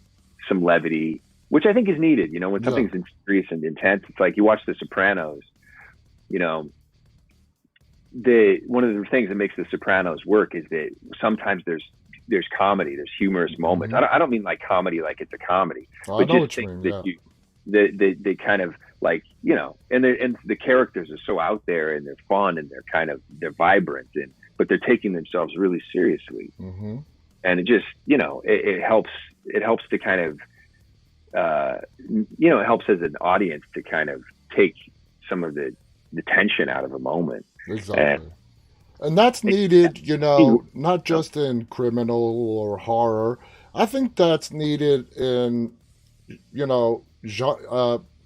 some levity, which I think is needed. When something's serious and intense, it's like you watch The Sopranos, one of the things that makes The Sopranos work is that sometimes there's comedy, there's humorous moments. I don't mean like comedy like it's a comedy, but just things that they kind of like, and the characters are so out there and they're fun and they're vibrant, but they're taking themselves really seriously. and it just, it helps to kind of, it helps as an audience to kind of take some of the tension out of a moment. Exactly. And that's needed, not just in criminal or horror. I think that's needed in,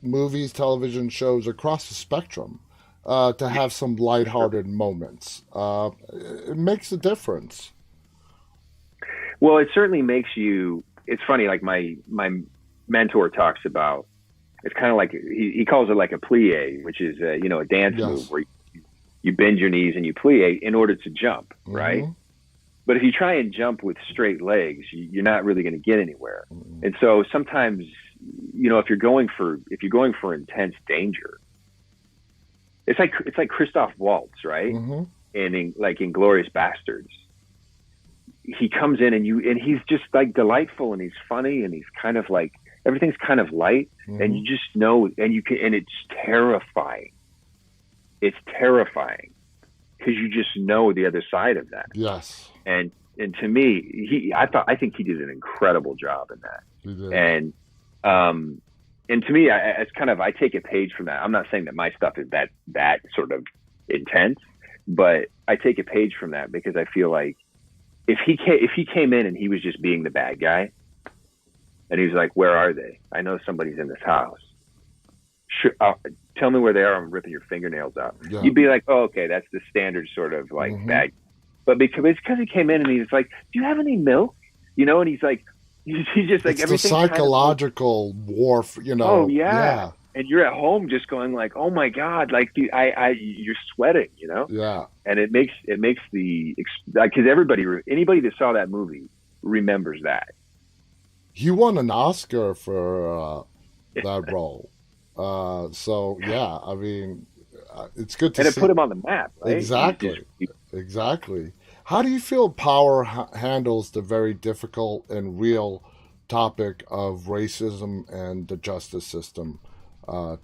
movies, television shows across the spectrum, to have some lighthearted moments. It makes a difference. Well, it certainly makes you. It's funny. Like my mentor talks about. It's kind of like he calls it like a plie, which is a dance move where you bend your knees and you plie in order to jump, right? But if you try and jump with straight legs, you're not really going to get anywhere. And so sometimes, if you're going for intense danger, it's like Christoph Waltz, right? And in Inglourious Bastards, he comes in and he's just like delightful and he's funny and he's kind of like everything's kind of light and you just know and it's terrifying. It's terrifying because you just know the other side of that. Yes. And to me, I think he did an incredible job in that. He did. And to me, I take a page from that. I'm not saying that my stuff is that sort of intense, but I take a page from that because I feel like if he came in and he was just being the bad guy, and he was like, "Where are they? I know somebody's in this house. Sure, tell me where they are. I'm ripping your fingernails out." Yeah. You'd be like, "Oh, okay, that's the standard sort of like bad." But because he came in and he was like, "Do you have any milk?" And he's like, he's just like everything. It's the psychological warfare, Oh yeah. And you're at home just going like, "Oh my God!" Like you're sweating, Yeah. And it makes because anybody that saw that movie remembers that. He won an Oscar for that role. So yeah, I mean, it's good to see. And it put him on the map, right? Exactly. How do you feel Power handles the very difficult and real topic of racism and the justice system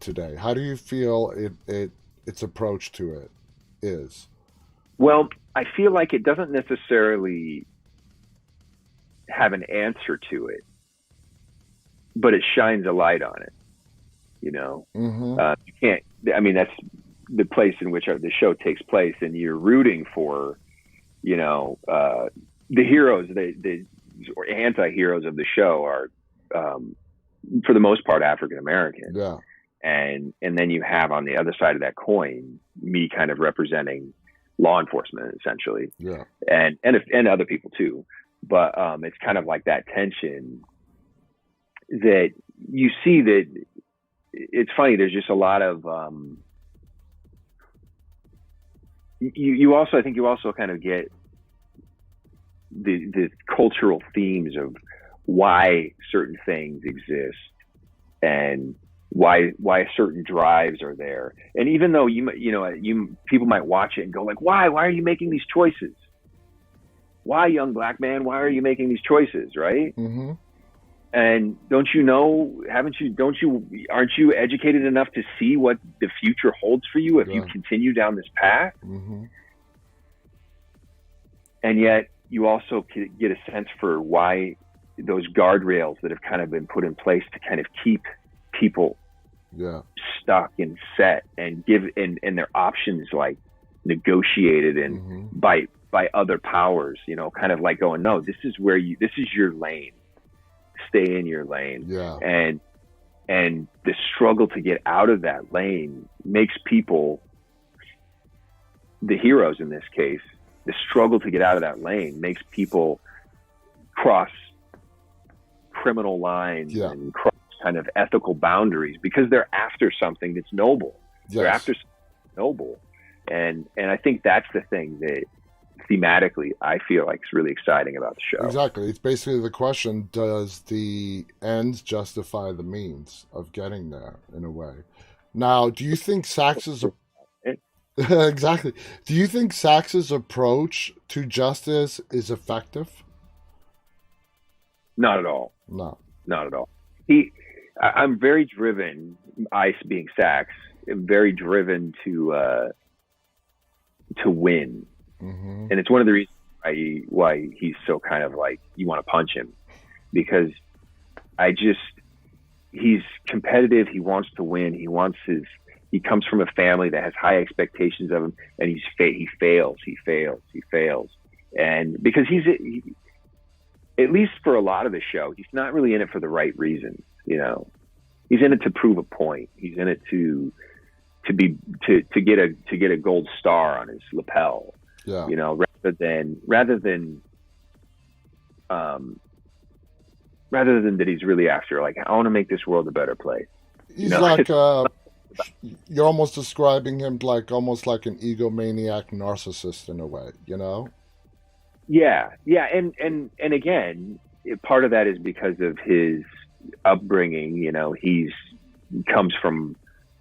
today? How do you feel its approach to it is? Well, I feel like it doesn't necessarily have an answer to it, but it shines a light on it. You can't. I mean, that's the place in which the show takes place, and you're rooting for, the heroes. The anti-heroes of the show are, for the most part, African American. Yeah. And then you have on the other side of that coin me kind of representing law enforcement essentially. Yeah. And other people too. But it's kind of like that tension that you see that it's funny. There's just a lot of I think you also kind of get the cultural themes of why certain things exist and why certain drives are there. And even though people might watch it and go like, why are you making these choices? Why, young black man? Why are you making these choices? Right. Mm-hmm. And aren't you educated enough to see what the future holds for you if you continue down this path? Mm-hmm. And yet you also get a sense for why those guardrails that have kind of been put in place to kind of keep people stuck and set and give and their options like negotiated and by other powers, kind of like going, no, this is your lane. Stay in your lane. Yeah. And the struggle to get out of that lane makes people, the heroes in this case, the struggle to get out of that lane makes people cross criminal lines and cross kind of ethical boundaries because they're after something that's noble. Yes. They're after something noble. And I think that's the thing that thematically I feel like is really exciting about the show. Exactly. It's basically the question, does the ends justify the means of getting there in a way? Now, do you think Sachs's exactly. Do you think Sachs's approach to justice is effective? Not at all. No. Not at all. I'm very driven, Ice being Sachs, I'm very driven to win. Mm-hmm. And it's one of the reasons why he's so kind of like you want to punch him, because he's competitive. He wants to win. He comes from a family that has high expectations of him, and he fails. And because at least for a lot of the show, he's not really in it for the right reasons. He's in it to prove a point. He's in it to get a gold star on his lapel. Yeah. Rather than that he's really after, like, I want to make this world a better place. He's like you're almost describing him almost like an egomaniac narcissist in a way, Yeah, and again, part of that is because of his upbringing. He comes from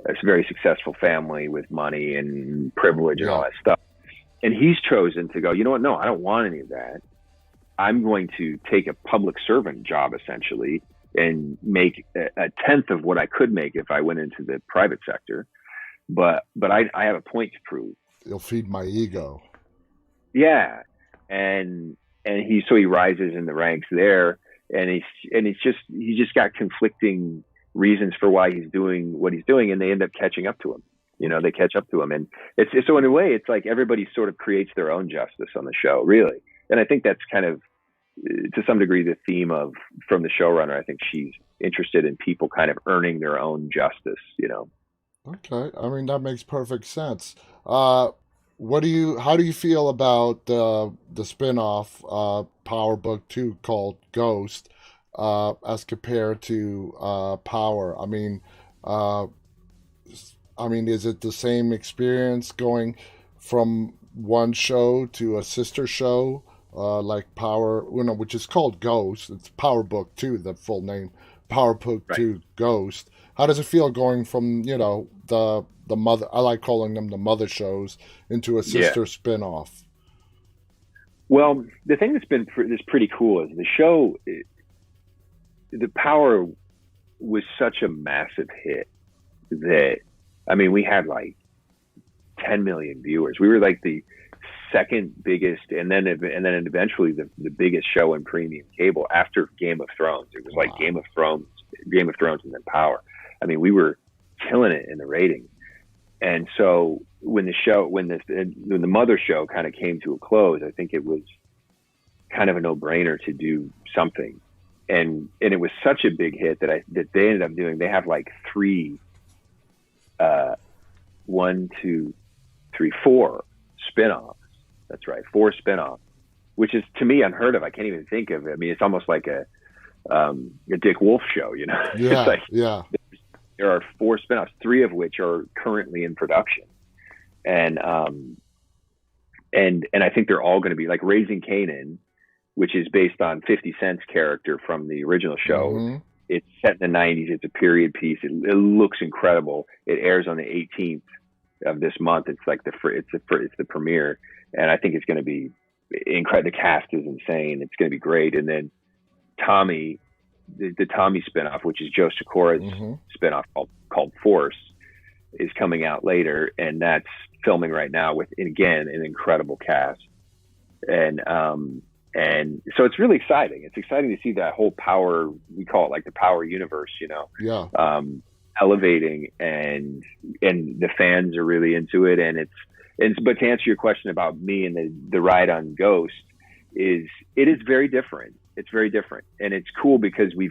a very successful family with money and privilege and all that stuff, and he's chosen to go, you know what? No, I don't want any of that. I'm going to take a public servant job essentially and make a tenth of what I could make if I went into the private sector. But I have a point to prove. It'll feed my ego. Yeah. And he rises in the ranks there, and he's just got conflicting reasons for why he's doing what he's doing, and they end up catching up to him. They catch up to him, and it's so in a way it's like everybody sort of creates their own justice on the show, really. And I think that's kind of to some degree the theme from the showrunner. I think she's interested in people kind of earning their own justice. Okay, I mean that makes perfect sense. How do you feel about the spin-off Power Book 2 called Ghost as compared to Power? I mean, is it the same experience going from one show to a sister show like Power, which is called Ghost? It's Power Book 2, the full name, Power Book 2 Ghost. How does it feel going from the mother, I like calling them the mother shows, into a sister spin-off? Well, the thing that's pretty cool is the show, the Power was such a massive hit that, we had like 10 million viewers. We were like the second biggest, and then eventually the biggest show in premium cable after Game of Thrones. It was like Game of Thrones, and then Power. We were killing it in the ratings. And so when the mother show kind of came to a close, I think it was kind of a no-brainer to do something. And it was such a big hit that they ended up doing. They have like four spin-offs. That's right, 4 spin-offs, which is to me unheard of. I can't even think of it. It's almost like a Dick Wolf show, Yeah, it's like, yeah. There are 4 spin-offs, 3 of which are currently in production. And I think they're all going to be like Raising Kanan, which is based on 50 Cent's character from the original show. Mm-hmm. It's set in the 90s. It's a period piece. It looks incredible. It airs on the 18th of this month. It's like it's the premiere. And I think it's going to be incredible. The cast is insane. It's going to be great. And then Tommy, the Tommy spinoff, which is Joe Sikora's spinoff called Force, is coming out later, and that's filming right now with, again, an incredible cast. And so it's really exciting. It's exciting to see that whole Power, we call it like the Power universe, elevating, and the fans are really into it. But to answer your question about me and the ride on Ghost, it is very different. It's very different, and it's cool because we've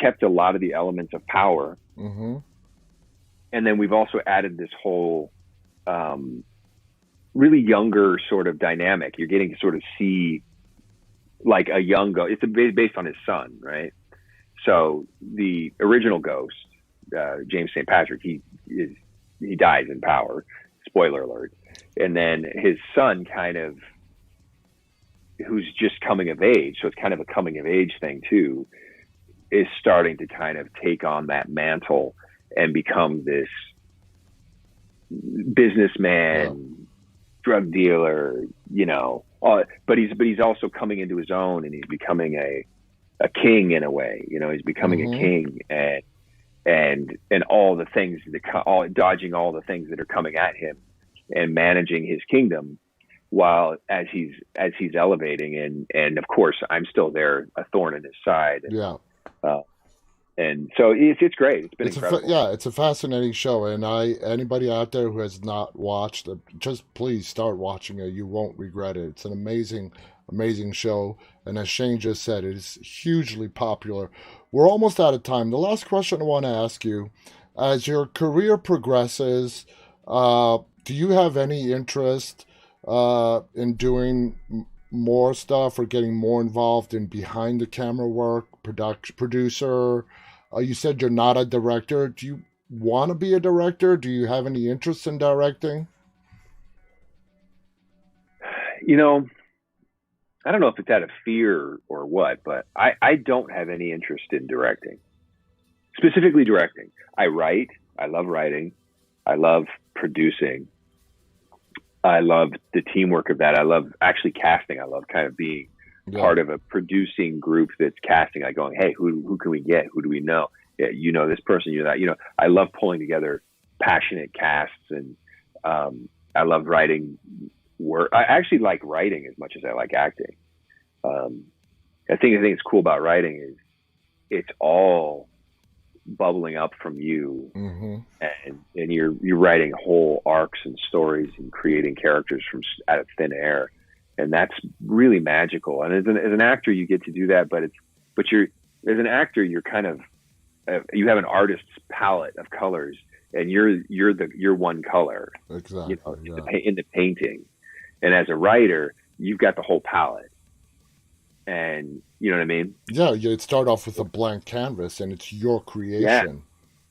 kept a lot of the elements of Power, and then we've also added this whole really younger sort of dynamic. You're getting to sort of see like a young Ghost. It's based on his son, right? So the original Ghost, James St. Patrick, he dies in Power. Spoiler alert. And then his son who's just coming of age, so it's kind of a coming of age thing too, is starting to kind of take on that mantle and become this businessman, drug dealer, but he's also coming into his own, and he's becoming a king in a way. He's becoming a king, and all the things dodging all the things that are coming at him, and managing his kingdom. while as he's elevating, and of course I'm still there, a thorn in his side. Yeah. Uh, and so it's great. It's been incredible. It's a fascinating show, and anybody out there who has not watched it, just please start watching it. You won't regret it. It's an amazing show, and as Shane just said, it is hugely popular. We're almost out of time. The last question I want to ask you, as your career progresses, do you have any interest in doing more stuff or getting more involved in behind the camera work, producer? You said you're not a director. Do you want to be a director? Do you have any interest in directing? You know, I don't know if it's out of fear or what, but I don't have any interest in directing, specifically directing. I write. I love writing. I love producing. I love the teamwork of that. I love actually casting. I love kind of being part of a producing group that's casting, like going, hey, who can we get? Who do we know? Yeah, you know this person, you know that. You know, I love pulling together passionate casts, and I love writing work. I actually like writing as much as I like acting. I think the thing that's cool about writing is it's all bubbling up from you, and you're writing whole arcs and stories and creating characters from out of thin air, and that's really magical. And as an actor, you get to do that, but you're as an actor, you're kind of you have an artist's palette of colors, and you're one color, exactly, you know, in the painting. And as a writer, you've got the whole palette. And you know what I mean? Yeah, you'd start off with a blank canvas, and it's your creation.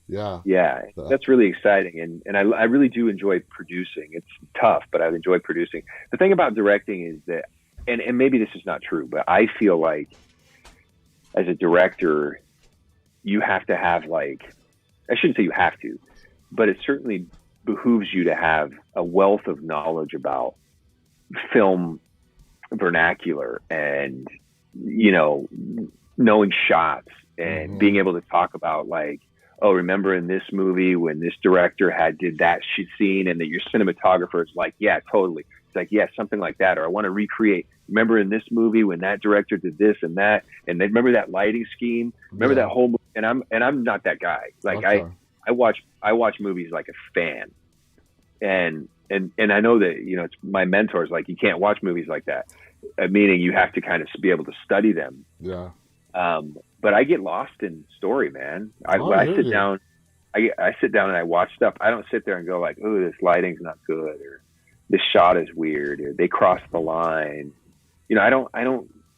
Yeah. That's really exciting, and I really do enjoy producing. It's tough, but I enjoy producing. The thing about directing is that, and maybe this is not true, but I feel like as a director, you have to have, like, I shouldn't say you have to, but it certainly behooves you to have a wealth of knowledge about film vernacular, and you know, knowing shots, and being able to talk about, like, oh, remember in this movie when this director did that scene, and that your cinematographer is like, yeah, totally. It's like, yeah, something like that. Or I want to recreate, remember in this movie when that director did this and that, and then remember that lighting scheme, remember that whole movie. And I'm not that guy. Like, I watch movies like a fan, and I know that, you know, it's my mentors, like, you can't watch movies like that, meaning you have to kind of be able to study them. Yeah. But I get lost in story, man. I sit down and I watch stuff. I don't sit there and go like, oh, this lighting's not good, or this shot is weird, or they crossed the line. You know, I don't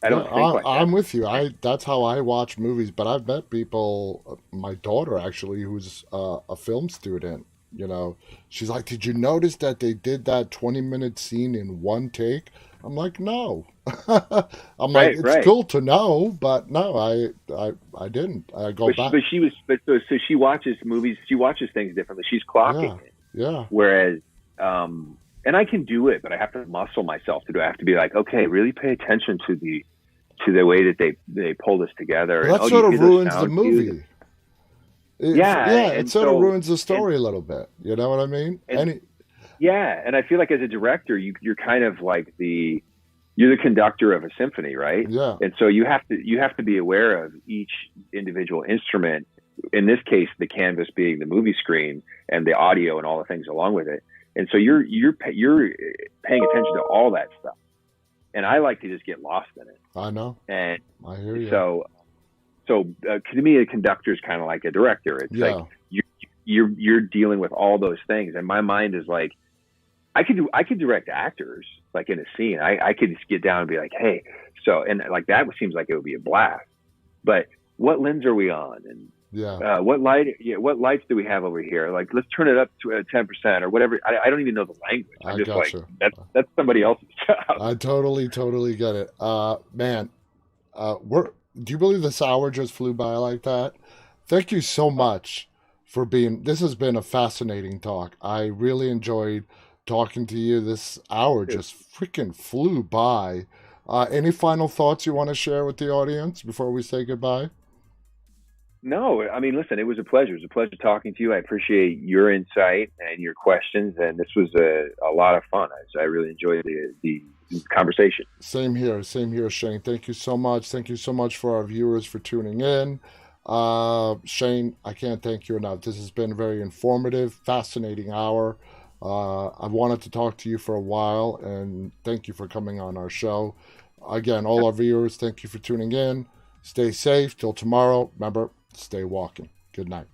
think like that. I'm with you. That's how I watch movies. But I've met people, my daughter actually, who's a film student. You know, she's like, did you notice that they did that 20-minute scene in one take? I'm like, no. I'm like, it's cool to know, but no, I didn't. I go back. So she watches movies. She watches things differently. She's clocking it. Yeah. Whereas, and I can do it, but I have to muscle myself to do it. I have to be like, okay, really pay attention to the way that they pull this together. Well, that sort of ruins the movie. It sort of ruins the story a little bit. You know what I mean? And I feel like as a director, you're kind of like you're the conductor of a symphony, right? Yeah. And so you have to be aware of each individual instrument. In this case, the canvas being the movie screen, and the audio and all the things along with it. And so you're paying attention to all that stuff. And I like to just get lost in it. I know. And I hear you. So to me, a conductor is kind of like a director. It's like you're dealing with all those things, and my mind is like, I could direct actors, like in a scene. I could just get down and be like, hey, so, and like that seems like it would be a blast. But what lens are we on? And what lights do we have over here? Like, let's turn it up to 10% or whatever. I don't even know the language. I'm just like, that's somebody else's job. I totally get it. Man, do you believe this hour just flew by like that? Thank you so much for this has been a fascinating talk. I really enjoyed talking to you. This hour just freaking flew by. Any final thoughts you want to share with the audience before we say goodbye? No, I mean, listen, it was a pleasure. It was a pleasure talking to you. I appreciate your insight and your questions, and this was a lot of fun. I really enjoyed the conversation. Same here, Shane. Thank you so much. Thank you so much for our viewers for tuning in. Shane, I can't thank you enough. This has been a very informative, fascinating hour. I've wanted to talk to you for a while, and thank you for coming on our show. Again, all our viewers, thank you for tuning in. Stay safe till tomorrow. Remember, stay walking. Good night.